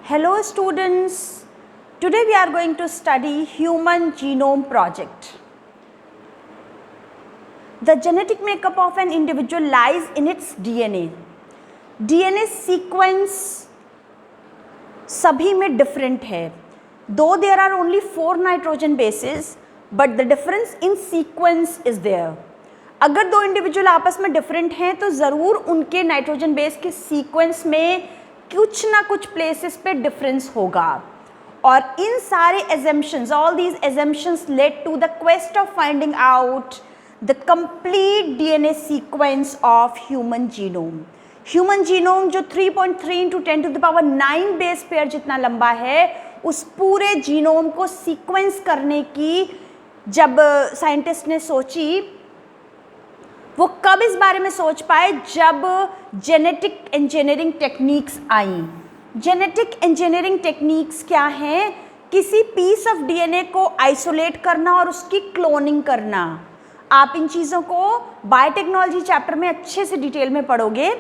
Hello students, today we are going to study Human Genome Project. The genetic makeup of an individual lies in its DNA. DNA sequence सभी में different है. Though there are only 4 nitrogen bases, but the difference in sequence is there. अगर दो individual आपस में different हैं तो ज़रूर उनके नाइट्रोजन बेस के सीक्वेंस में कुछ ना कुछ प्लेसेस पे डिफरेंस होगा. और इन सारे assumptions, all these assumptions led to the quest of finding out the complete DNA sequence of human genome. Human genome जो 3.3 × 10⁹ बेस पेयर जितना लंबा है, उस पूरे जीनोम को सीक्वेंस करने की जब साइंटिस्ट ने सोची, वो कब इस बारे में सोच पाए? जब जेनेटिक इंजीनियरिंग टेक्निक्स आई. जेनेटिक इंजीनियरिंग टेक्निक्स क्या हैं? किसी पीस ऑफ डीएनए को आइसोलेट करना और उसकी क्लोनिंग करना. आप इन चीज़ों को बायोटेक्नोलॉजी चैप्टर में अच्छे से डिटेल में पढ़ोगे.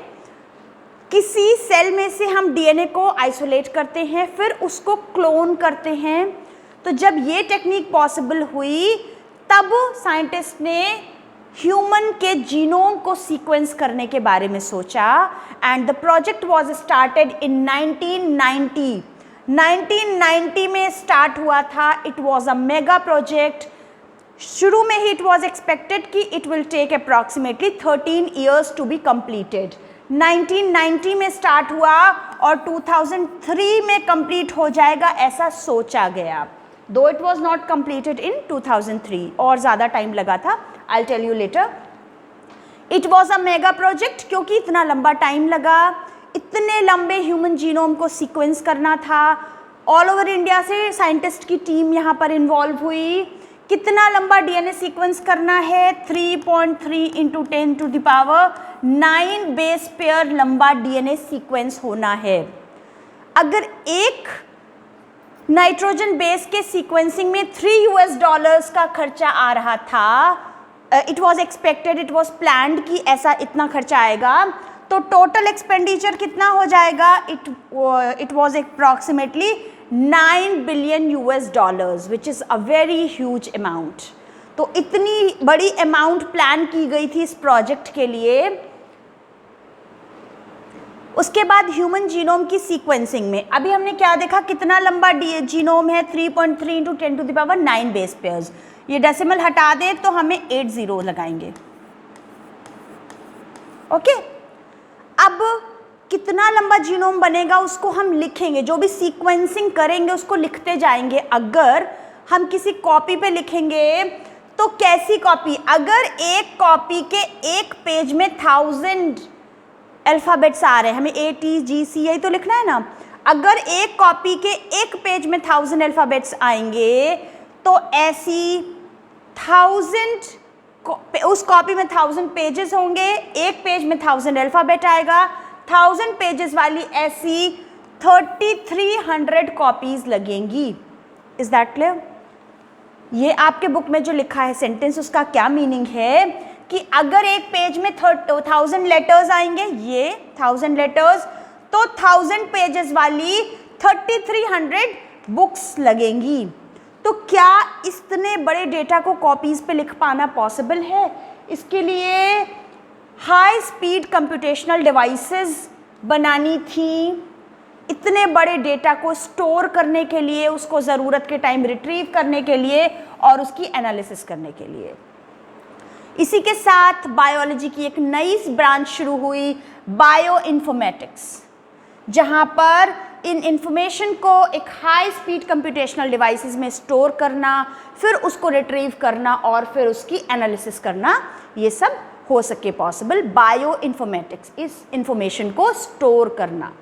किसी सेल में से हम डीएनए को आइसोलेट करते हैं, फिर उसको क्लोन करते हैं. तो जब ये टेक्निक पॉसिबल हुई, तब साइंटिस्ट ने ह्यूमन के जीनोम को सीक्वेंस करने के बारे में सोचा. And the project was started in 1990. 1990 में स्टार्ट हुआ था. It was a mega project. शुरू में ही इट वाज एक्सपेक्टेड कि it will take approximately 13 years to be completed. 1990 में स्टार्ट हुआ और 2003 में कंप्लीट हो जाएगा, ऐसा सोचा गया. दो it was not completed in 2003, और ज़्यादा टाइम लगा था. I'll tell you later. It was a mega project क्योंकि इतना लंबा टाइम लगा. इतने लंबे ह्यूमन जीनोम को सीक्वेंस करना था. ऑल ओवर इंडिया से साइंटिस्ट की टीम यहाँ पर इन्वॉल्व हुई. कितना लंबा डीएनए सीक्वेंस करना है? 3.3 × 10⁹ बेस पेयर लंबा डीएनए सीक्वेंस होना है. अगर एक नाइट्रोजन बेस के सीक्वेंसिंग में $3 का खर्चा आ रहा था, it was expected, it was planned कि ऐसा इतना खर्चा आएगा, तो टोटल एक्सपेंडिचर कितना हो जाएगा? It was approximately $9 billion, which is a very huge amount. तो इतनी बड़ी अमाउंट प्लान की गई थी इस प्रोजेक्ट के लिए. उसके बाद ह्यूमन जीनोम की सीक्वेंसिंग में अभी हमने क्या देखा? कितना लंबा जीनोम है? 3.3 × 10⁹ बेस पेयर्स. ये डेसिमल हटा दें तो हमें 8 0 लगाएंगे. ओके. अब कितना लंबा जीनोम बनेगा उसको हम लिखेंगे. जो भी सीक्वेंसिंग करेंगे उसको लिखते जाएंगे. अगर हम किसी कॉपी पे लिखेंगे तो कैसी कॉपी? अगर एक कॉपी के एक पेज में 1000 अल्फ़ाबेट्स आ रहे हैं, हमें ATGC यही तो लिखना है ना. अगर एक कॉपी के एक पेज में 1000 अल्फ़ाबेट्स आएंगे तो ऐसी 1000 उस कॉपी में 1000 पेजेस होंगे. एक पेज में 1000 अल्फ़ाबेट आएगा. 1000 पेजेस वाली ऐसी 3300 कॉपीज़ लगेंगी. Is that clear? ये आपके बुक में जो लिखा है सेंटेंस, उसका क्या मीनिंग है कि अगर एक पेज में 1000 लेटर्स आएंगे, ये 1000 लेटर्स, तो 1000 पेजेस वाली 3300 बुक्स लगेंगी. तो क्या इतने बड़े डेटा को कॉपीज़ पे लिख पाना पॉसिबल है? इसके लिए हाई स्पीड कंप्यूटेशनल डिवाइसेस बनानी थी. इतने बड़े डेटा को स्टोर करने के लिए, उसको ज़रूरत के टाइम रिट्रीव करने के लिए और उसकी एनालिसिस करने के लिए. इसी के साथ बायोलॉजी की एक नई ब्रांच शुरू हुई, बायो इन्फॉर्मेटिक्स, जहाँ पर इन इंफॉर्मेशन को एक हाई स्पीड कंप्यूटेशनल डिवाइसेस में स्टोर करना, फिर उसको रिट्रीव करना और फिर उसकी एनालिसिस करना, ये सब हो सके पॉसिबल. बायो इन्फॉर्मेटिक्स, इस इंफॉर्मेशन को स्टोर करना.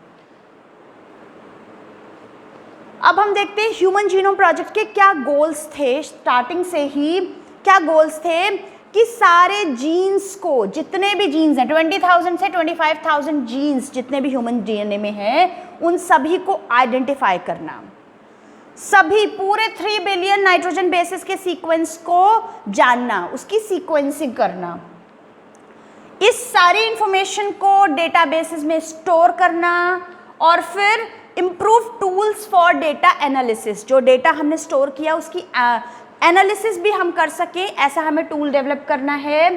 अब हम देखते हैं ह्यूमन जीनोम प्रोजेक्ट के क्या गोल्स थे. स्टार्टिंग से ही क्या गोल्स थे कि सारे जीन्स को, जितने भी जीन्स हैं, 20,000 से 25,000 जीन्स जितने भी ह्यूमन डीएनए में हैं, उन सभी को आइडेंटिफाई करना. सभी पूरे 3 बिलियन नाइट्रोजन बेसिस के सीक्वेंस को जानना, उसकी सीक्वेंसिंग करना. इस सारी इंफॉर्मेशन को डेटाबेसेस में स्टोर करना और फिर improve tools for data analysis, जो डेटा हमने स्टोर किया उसकी एनालिसिस भी हम कर सकें, ऐसा हमें टूल डेवलप करना है।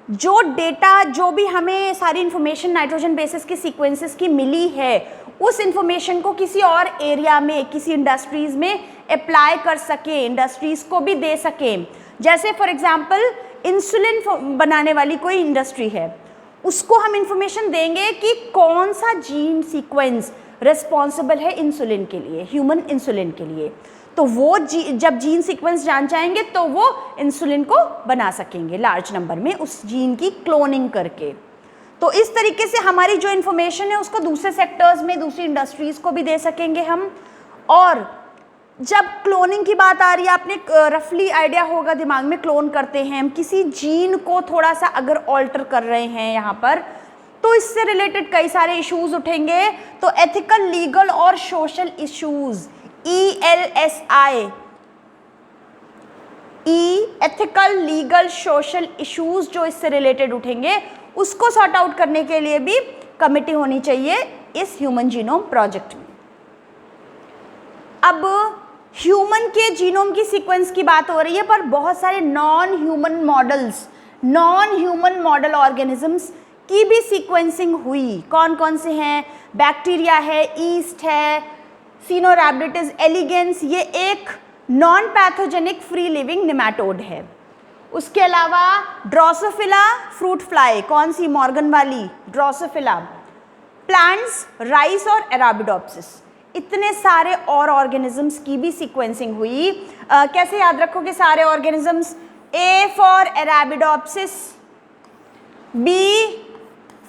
जो डेटा, जो भी हमें सारी इंफॉर्मेशन नाइट्रोजन बेसिस की सीक्वेंसेस की मिली है, उस इंफॉर्मेशन को किसी और एरिया में, किसी इंडस्ट्रीज़ में अप्लाई कर सकें, इंडस्ट्रीज़ को भी दे सकें। जैसे फॉर एग्जांपल इंसुलिन बनाने वाली कोई इंडस्ट्री है, उसको हम इंफॉर्मेशन देंगे कि कौन सा जीन सीक्वेंस रिस्पॉन्सिबल है इंसुलिन के लिए, ह्यूमन इंसुलिन के लिए। तो वो जब जीन सीक्वेंस जान जाएंगे तो वो इंसुलिन को बना सकेंगे लार्ज नंबर में उस जीन की क्लोनिंग करके। तो इस तरीके से हमारी जो इन्फॉर्मेशन है उसको दूसरे सेक्टर्स में, दूसरी इंडस्ट्रीज़ को भी दे सकेंगे हम। और जब क्लोनिंग की बात आ रही है, आपने रफली आइडिया होगा दिमाग में, क्लोन करते हैं हम किसी जीन को, थोड़ा सा अगर ऑल्टर कर रहे हैं यहाँ पर, तो इससे रिलेटेड कई सारे इश्यूज उठेंगे। तो एथिकल, लीगल और social issues, ELSI, ethical, legal, social issues जो इससे रिलेटेड उठेंगे, उसको सॉर्ट आउट करने के लिए भी कमिटी होनी चाहिए इस ह्यूमन जीनोम प्रोजेक्ट में। अब ह्यूमन के जीनोम की सीक्वेंस की बात हो रही है, पर बहुत सारे नॉन ह्यूमन मॉडल ऑर्गेनिजम्स की भी सीक्वेंसिंग हुई। कौन कौन से हैं? बैक्टीरिया है, ईस्ट है, सिनोरैबिडिटिस एलिगेंस, ये एक non pathogenic free living nematode है। उसके अलावा ड्रोसोफिला फ्रूट फ्लाई, कौन सी? मॉर्गन वाली ड्रोसोफिला। प्लांट्स, राइस और अराबिडोप्सिस, इतने सारे और ऑर्गेनिजम्स की भी सीक्वेंसिंग हुई। कैसे याद रखोगे सारे organisms? A for Arabidopsis, B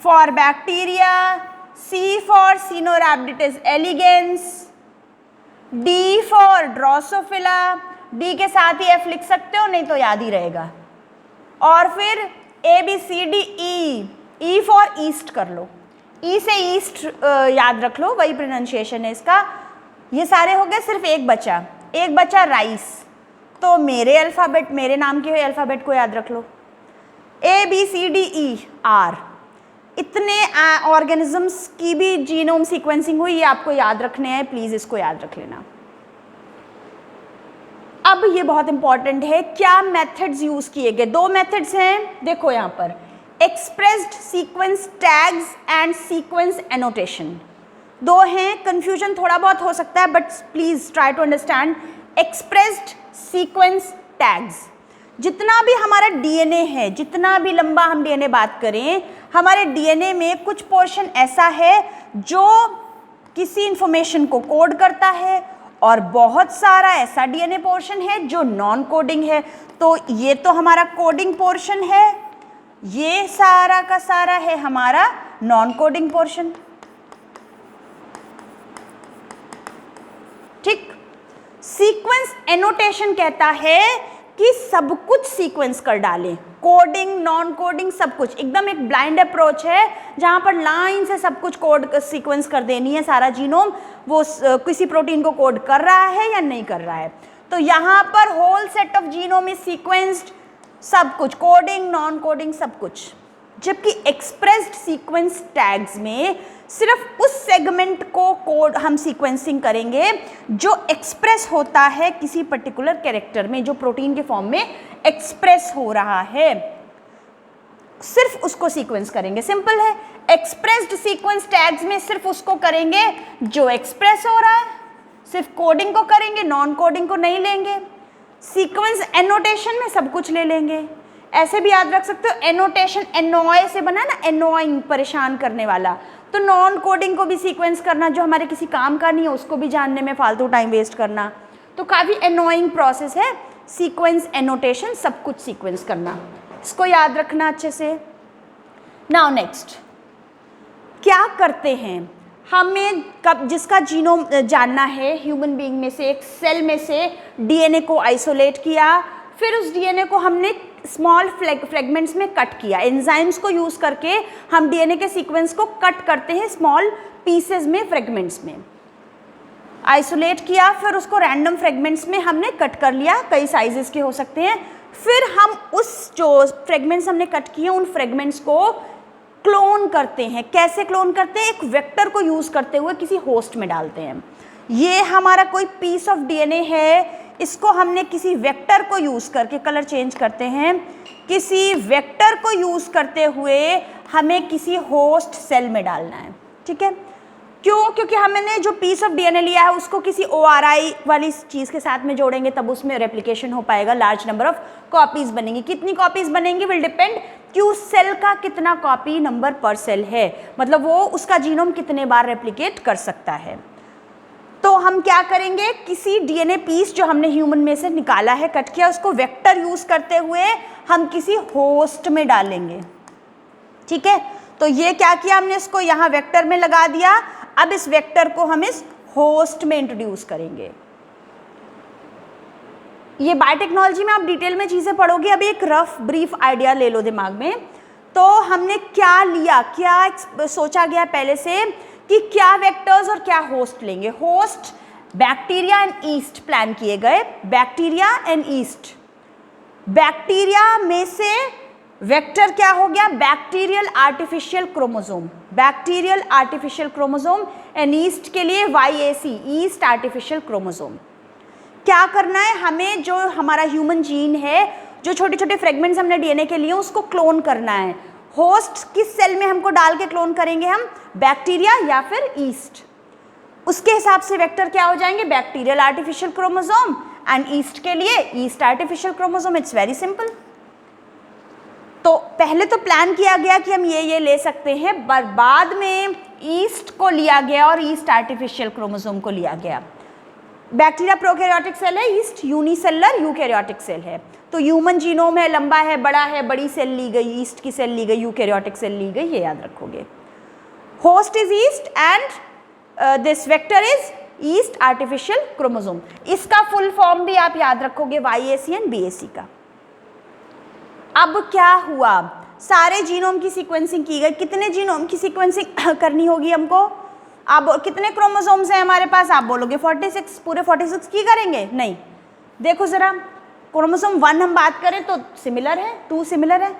for bacteria, C for Caenorhabditis elegans, D for Drosophila, D के साथ ही F लिख सकते हो, नहीं तो याद ही रहेगा। और फिर ABCDE, E फॉर ईस्ट कर लो, E से ईस्ट याद रख लो, वही प्रोनाउंसिएशन है इसका। ये सारे हो गए, सिर्फ एक बचा राइस। तो मेरे अल्फ़ाबेट, मेरे नाम के अल्फ़ाबेट को याद रख लो, ABCDER। इतने ऑर्गेनिजम्स की भी जीनोम सीक्वेंसिंग हुई, ये आपको याद रखने हैं, प्लीज़ इसको याद रख लेना। अब ये बहुत इंपॉर्टेंट है, क्या मेथड्स यूज़ किए गए? 2 मेथड्स हैं, देखो यहाँ पर, expressed sequence tags and sequence annotation. 2 हैं, कंफ्यूजन थोड़ा बहुत हो सकता है, but please try to understand. Expressed sequence tags, जितना भी हमारा डीएनए है, जितना भी लंबा हम डीएनए बात करें, हमारे डीएनए में कुछ पोर्शन ऐसा है जो किसी इंफॉर्मेशन को कोड करता है, और बहुत सारा ऐसा डीएनए पोर्शन है जो नॉन कोडिंग है। तो ये तो हमारा कोडिंग पोर्शन है, ये सारा का सारा है हमारा नॉन कोडिंग पोर्शन। ठीक। सीक्वेंस एनोटेशन कहता है कि सब कुछ सीक्वेंस कर डालें, कोडिंग, नॉन कोडिंग, सब कुछ। एकदम एक ब्लाइंड अप्रोच है जहां पर लाइन से सब कुछ कोड सीक्वेंस कर देनी है, सारा जीनोम वो किसी प्रोटीन को कोड कर रहा है या नहीं कर रहा है। तो यहाँ पर whole set of genome is sequenced, सब कुछ, कोडिंग, नॉन कोडिंग, सब कुछ। जबकि एक्सप्रेस्ड सीक्वेंस टैग्स में सिर्फ उस सेगमेंट को कोड हम सीक्वेंसिंग करेंगे जो एक्सप्रेस होता है किसी पर्टिकुलर कैरेक्टर में, जो प्रोटीन के फॉर्म में एक्सप्रेस हो रहा है, सिर्फ उसको सीक्वेंस करेंगे। सिंपल है। एक्सप्रेस्ड सीक्वेंस टैग्स में सिर्फ उसको करेंगे जो एक्सप्रेस हो रहा है, सिर्फ कोडिंग को करेंगे, नॉन कोडिंग को नहीं लेंगे। सीक्वेंस एनोटेशन में सब कुछ ले लेंगे। ऐसे भी याद रख सकते हो, एनोटेशन एनॉय से बना ना, एनॉइंग, परेशान करने वाला। तो नॉन कोडिंग को भी सीक्वेंस करना जो हमारे किसी काम का नहीं है, उसको भी जानने में फालतू टाइम वेस्ट करना, तो काफ़ी एनॉइंग प्रोसेस है सीक्वेंस एनोटेशन, सब कुछ सीक्वेंस करना। इसको याद रखना अच्छे से। नाउ नेक्स्ट, क्या करते हैं हमें, कब जिसका जीनोम जानना है, ह्यूमन बीइंग में से एक सेल में से डीएनए को आइसोलेट किया, फिर उस डीएनए को हमने स्मॉल फ्रेगमेंट्स में कट किया। एंजाइम्स को यूज़ करके हम डीएनए के सीक्वेंस को कट करते हैं स्मॉल पीसेस में, फ्रेगमेंट्स में आइसोलेट किया, फिर उसको रैंडम फ्रेगमेंट्स में हमने कट कर लिया, कई साइजेस के हो सकते हैं। फिर हम उस जो फ्रेगमेंट्स हमने कट किए, उन फ्रेगमेंट्स को क्लोन करते हैं। कैसे क्लोन करते हैं? एक वेक्टर को यूज करते हुए किसी होस्ट में डालते हैं। ये हमारा कोई पीस ऑफ डीएनए है, इसको हमने किसी वेक्टर को यूज करके, कलर चेंज करते हैं, किसी वेक्टर को यूज करते हुए हमें किसी होस्ट सेल में डालना है। ठीक है, क्यों? क्योंकि हमने जो पीस ऑफ डीएनए लिया है उसको किसी ORI वाली चीज़ के साथ में जोड़ेंगे, तब उसमें रेप्लिकेशन हो पाएगा, लार्ज नंबर ऑफ कॉपीज बनेंगी। कितनी कॉपीज बनेंगी विल डिपेंड कि उस सेल का कितना कॉपी नंबर पर सेल है, मतलब वो उसका जीनोम कितने बार रेप्लिकेट कर सकता है। तो हम क्या करेंगे, किसी डीएनए पीस जो हमने ह्यूमन में से निकाला है, कट किया, उसको वेक्टर यूज करते हुए हम किसी होस्ट में डालेंगे। ठीक है, तो ये क्या किया हमने, इसको यहाँ वेक्टर में लगा दिया। अब इस वेक्टर को हम इस होस्ट में इंट्रोड्यूस करेंगे। ये बायोटेक्नोलॉजी में आप डिटेल में चीजें पढ़ोगे, अभी एक रफ ब्रीफ आइडिया ले लो दिमाग में। तो हमने क्या लिया, क्या सोचा गया पहले से कि क्या वेक्टर्स और क्या होस्ट लेंगे। Host bacteria and east plan किए गए, बैक्टीरिया एंड ईस्ट। बैक्टीरिया में से वेक्टर क्या हो गया, bacterial artificial chromosome, bacterial artificial chromosome. And east के लिए YAC, ईस्ट आर्टिफिशियल क्रोमोसोम। क्या करना है हमें, जो हमारा ह्यूमन जीन है, जो छोटे छोटे फ्रेगमेंट्स हमने डीएनए के लिए, उसको क्लोन करना है। होस्ट किस सेल में हमको डाल के क्लोन करेंगे हम, बैक्टीरिया या फिर ईस्ट। उसके हिसाब से वेक्टर क्या हो जाएंगे, bacterial artificial chromosome, and east के लिए yeast artificial chromosome. It's very simple. तो पहले तो प्लान किया गया कि हम ये ले सकते हैं, पर बाद में ईस्ट को लिया गया और ईस्ट आर्टिफिशियल क्रोमोसोम को लिया गया। बैक्टीरिया प्रोकैरियोटिक सेल है, ईस्ट यूनिसेलुलर यूकैरियोटिक सेल है। तो ह्यूमन जीनोम है, लंबा है, बड़ा है, बड़ी सेल ली गई, ईस्ट की सेल ली गई, यूकैरियोटिक सेल ली गई, ये याद रखोगे। Host is east and this vector is yeast artificial chromosome. इसका फुल फॉर्म भी आप याद रखोगे, YAC एंड BAC का। अब क्या हुआ, सारे जीनोम की सीक्वेंसिंग की गई। कितने जीनोम की सीक्वेंसिंग करनी होगी हमको? अब कितने क्रोमोसोम्स हैं हमारे पास? आप बोलोगे 46, पूरे 46 की करेंगे? नहीं, देखो जरा, क्रोमोसोम 1 हम बात करें तो सिमिलर है, 2 सिमिलर है,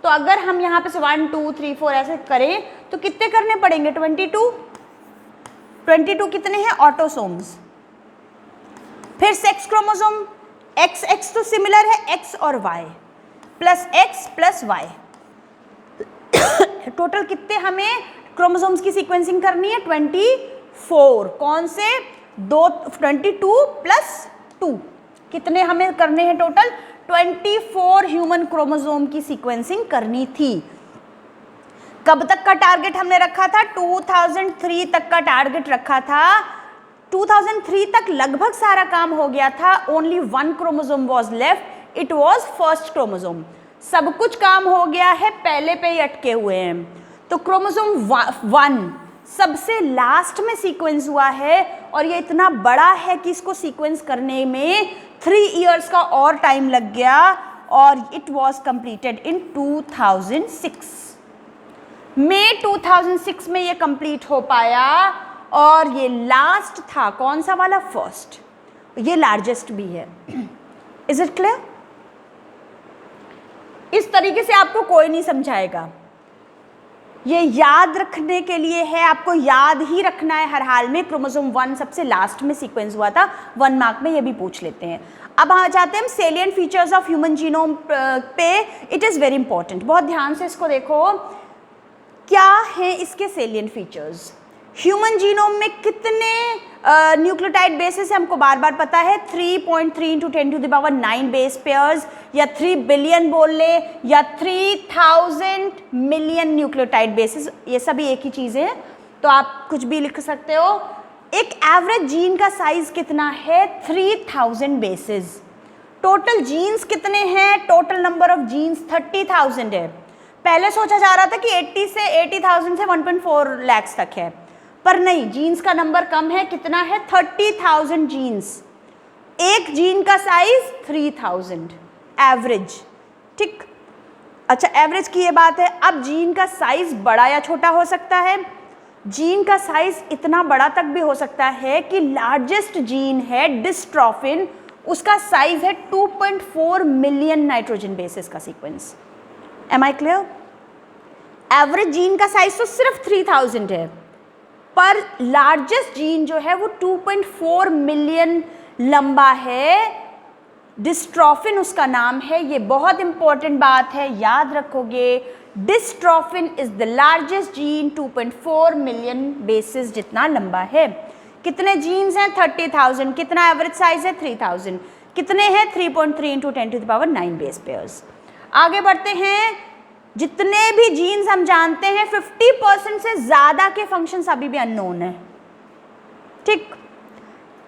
तो अगर हम यहाँ पे से 1 2 3 4 ऐसे करें तो कितने करने पड़ेंगे? 22 कितने हैं? ऑटोसोम्स। फिर सेक्स क्रोमोसोम XX तो सिमिलर है, X और Y plus X plus Y। Total कितने हमें क्रोमोसोम्स की सीक्वेंसिंग करनी है? 24। कौन से? 22 प्लस 2। कितने हमें करने हैं टोटल? 24 ह्यूमन क्रोमोसोम की सीक्वेंसिंग करनी थी। कब तक का टारगेट हमने रखा था? 2003 तक का टारगेट रखा था। 2003 तक लगभग सारा काम हो गया था। Only 1 chromosome was left, it was first chromosome. सब कुछ काम हो गया है, पहले पे ही अटके हुए हैं। तो क्रोमोसोम 1 सबसे लास्ट में सीक्वेंस हुआ है, और ये इतना बड़ा है कि इसको सीक्वेंस करने में 3 इयर्स का और टाइम लग गया, और इट वॉज कंप्लीटेड इन 2006। मई 2006 में ये कंप्लीट हो पाया, और ये लास्ट था। कौन सा वाला? फर्स्ट। ये लार्जेस्ट भी है। Is it clear? इस तरीके से आपको कोई नहीं समझाएगा, ये याद रखने के लिए है, आपको याद ही रखना है हर हाल में। क्रोमोसोम 1 सबसे लास्ट में सीक्वेंस हुआ था, 1 मार्क में, ये भी पूछ लेते हैं। अब आ जाते हैं हम salient features of human genome पे। इट इज़ वेरी इंपॉर्टेंट, बहुत ध्यान से इसको देखो। क्या है इसके सेलिएंट फीचर्स? ह्यूमन जीनोम में कितने न्यूक्लियोटाइड बेसेस है हमको बार बार पता है, 3.3 × 10⁹ बेस पेयर्स, या 3 बिलियन बोल ले, या 3000 मिलियन न्यूक्लियोटाइड बेसेस, ये सभी एक ही चीज़ है, तो आप कुछ भी लिख सकते हो। एक एवरेज जीन का साइज कितना है? 3000 बेसेस। टोटल जीन्स कितने हैं? टोटल नंबर ऑफ जीन्स 30,000 है। पहले सोचा जा रहा था कि 80,000 से 1.4 लाख तक है, पर नहीं, जीन्स का नंबर कम है। कितना है? 30,000 जीन्स। एक जीन का साइज 3000 एवरेज। ठीक, अच्छा, एवरेज की ये बात है। अब जीन का साइज बड़ा या छोटा हो सकता है। जीन का साइज इतना बड़ा तक भी हो सकता है कि लार्जेस्ट जीन है डिस्ट्रोफिन, उसका साइज है 2.4 मिलियन नाइट्रोजन बेसेस का सीक्वेंस। Am I clear? Average gene का साइज तो सिर्फ 3000 है, पर लार्जेस्ट जीन जो है वो 2.4 मिलियन लंबा है। डिस्ट्रोफिन उसका नाम है। ये बहुत इंपॉर्टेंट बात है, याद रखोगे। Dystrophin is the largest gene, 2.4 million basis जितना लंबा है। कितने जीन्स हैं? 30,000। कितना एवरेज साइज है? 3000। कितने हैं? 3.3 × 10⁹ बेस पेयर्स। आगे बढ़ते हैं। जितने भी जीन्स हम जानते हैं 50% से ज्यादा के फंक्शंस अभी भी अननोन है, ठीक।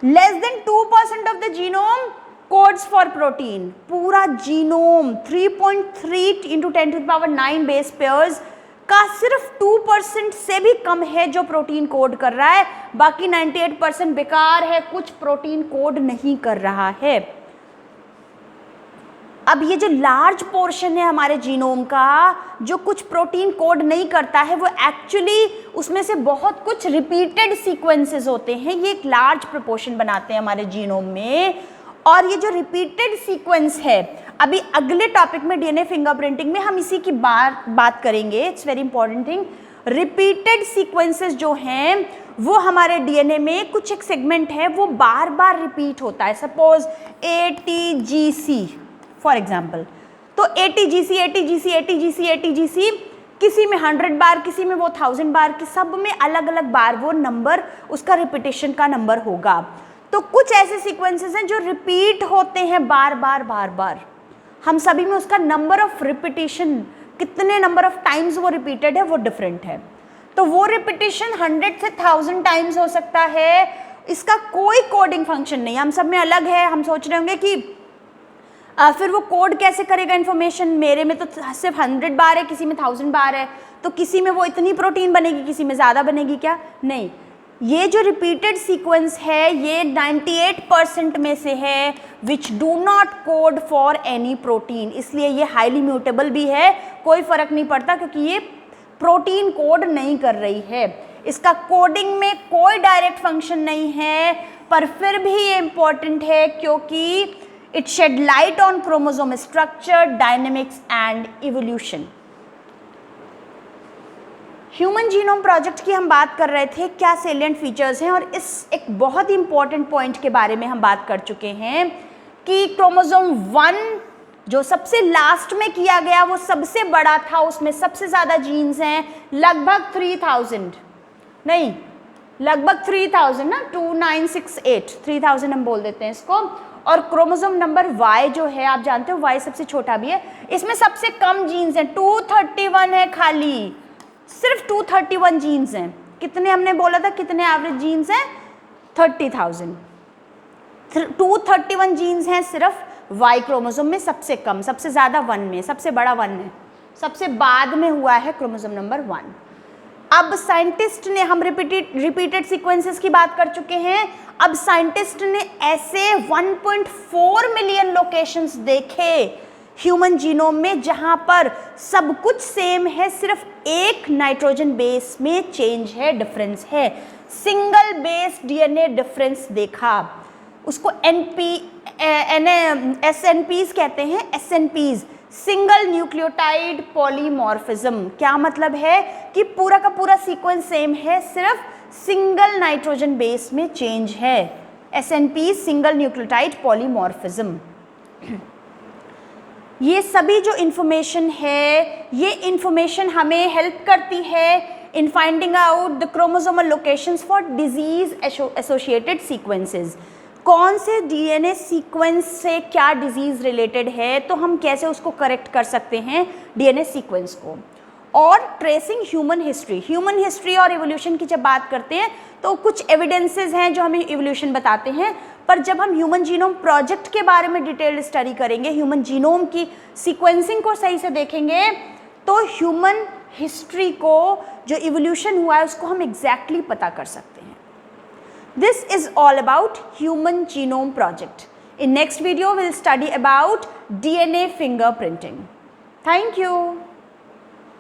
Less than 2% of the genome codes for protein. पूरा जीनोम 3.3 × 10⁹ बेस पेयर्स का सिर्फ 2% से भी कम है जो प्रोटीन कोड कर रहा है, बाकी 98% बेकार है, कुछ प्रोटीन कोड नहीं कर रहा है। अब ये जो लार्ज पोर्शन है हमारे जीनोम का जो कुछ प्रोटीन कोड नहीं करता है, वो एक्चुअली उसमें से बहुत कुछ रिपीटेड सीक्वेंसेस होते हैं। ये एक लार्ज प्रोपोर्शन बनाते हैं हमारे जीनोम में। और ये जो रिपीटेड सीक्वेंस है, अभी अगले टॉपिक में डीएनए फिंगरप्रिंटिंग में हम इसी की बात करेंगे। It's very important thing. Repeated sequences जो हैं वो हमारे डीएनए में कुछ एक सेगमेंट है वो बार बार रिपीट होता है। सपोज ATGC फॉर एग्जाम्पल, तो ATGC ATGC ATGC ATGC, किसी में 100 बार, किसी में वो 1000 बार, कि सब में अलग अलग बार वो नंबर उसका रिपीटेशन का नंबर होगा। तो कुछ ऐसे सीक्वेंसेस हैं जो रिपीट होते हैं बार बार बार बार। हम सभी में उसका नंबर ऑफ रिपीटेशन, कितने नंबर ऑफ टाइम्स वो रिपीटेड है, वो डिफरेंट है। तो वो रिपीटेशन 100 से 1000 टाइम्स हो सकता है। इसका कोई कोडिंग फंक्शन नहीं, हम सब में अलग है। हम सोच रहे होंगे कि फिर वो कोड कैसे करेगा इन्फॉर्मेशन, मेरे में तो सिर्फ 100 बार है, किसी में 1000 बार है, तो किसी में वो इतनी प्रोटीन बनेगी, किसी में ज़्यादा बनेगी क्या? नहीं, ये जो रिपीटेड सीक्वेंस है ये 98% में से है which do not code for any protein, इसलिए ये हाईली म्यूटेबल भी है, कोई फर्क नहीं पड़ता क्योंकि ये प्रोटीन कोड नहीं कर रही है। इसका कोडिंग में कोई डायरेक्ट फंक्शन नहीं है, पर फिर भी ये इंपॉर्टेंट है क्योंकि it shed light on chromosome structure, dynamics and evolution. Human genome project की हम बात कर रहे थे, क्या सेलिएंट फीचर्स हैं, और इस एक बहुत ही इंपॉर्टेंट पॉइंट के बारे में हम बात कर चुके हैं कि क्रोमोसोम 1 जो सबसे लास्ट में किया गया वो सबसे बड़ा था, उसमें सबसे ज़्यादा जीन्स हैं, लगभग 3000, नहीं लगभग 3000 ना, 2968, 3000 हम बोल देते हैं इसको। और क्रोमोसोम नंबर Y जो है, आप जानते हो Y सबसे छोटा भी है, इसमें सबसे कम जीन्स हैं, 231 है खाली, सिर्फ 231 जीन्स हैं। कितने हमने बोला था, कितने एवरेज जीन्स हैं? 30,000। 231 जीन्स हैं सिर्फ Y क्रोमोसोम में, सबसे कम, सबसे ज़्यादा 1 में, सबसे बड़ा 1 में, सबसे बाद में हुआ है क्रोमोसोम नंबर 1। अब साइंटिस्ट ने, हम रिपीटेड सीक्वेंसेस की बात कर चुके हैं, अब साइंटिस्ट ने ऐसे 1.4 मिलियन लोकेशंस देखे ह्यूमन जीनोम में जहां पर सब कुछ सेम है, सिर्फ एक नाइट्रोजन बेस में चेंज है, डिफरेंस है, सिंगल बेस डीएनए डिफरेंस देखा। उसको SNPs कहते हैं, SNPs, सिंगल न्यूक्लियोटाइड पॉलीमॉर्फिज्म। क्या मतलब है कि पूरा का पूरा सीक्वेंस सेम है, सिर्फ सिंगल नाइट्रोजन बेस में चेंज है। SNPs, single nucleotide polymorphism. ये सभी जो इन्फॉर्मेशन है, ये इन्फॉर्मेशन हमें हेल्प करती है in finding out the chromosomal locations for disease associated sequences. कौन से डीएनए सीक्वेंस से क्या डिजीज रिलेटेड है, तो हम कैसे उसको करेक्ट कर सकते हैं डीएनए सीक्वेंस को। और ट्रेसिंग ह्यूमन हिस्ट्री और इवोल्यूशन की जब बात करते हैं तो कुछ एविडेंसेस हैं जो हमें इवोल्यूशन बताते हैं, पर जब हम ह्यूमन जीनोम प्रोजेक्ट के बारे में डिटेल्ड स्टडी करेंगे, ह्यूमन जीनोम की सीक्वेंसिंग को सही से देखेंगे, तो ह्यूमन हिस्ट्री को जो इवोल्यूशन हुआ है उसको हम एग्जैक्टली पता कर सकते हैं। This is all about human genome project. In next video, we'll study about DNA fingerprinting. Thank you.